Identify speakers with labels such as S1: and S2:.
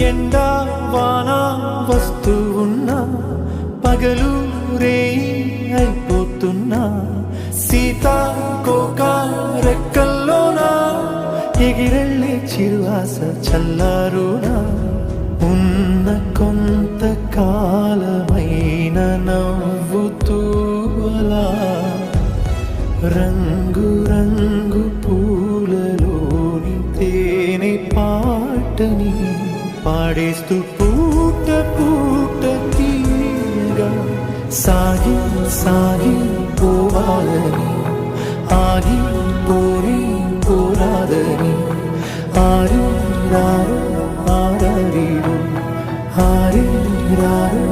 S1: ఎండా వాన వస్తూ ఉన్నా పగలు రేయి అయిపోతున్నా సీతాకోక రెక్కల్లోనా ఎగిరెళ్ళే చిరువాస చల్లారునా ఉన్న కొంత కాలమైన నవ్వుతూ అలా రంగు రంగు పూలలోని తేనె పాటని పాడేస్తూ పూట పూట తీయగా సాగి సాగి పోవాలని ఆగి పోని పోరాదని ఆరి రారు ఆరారిరు ఆరి రారు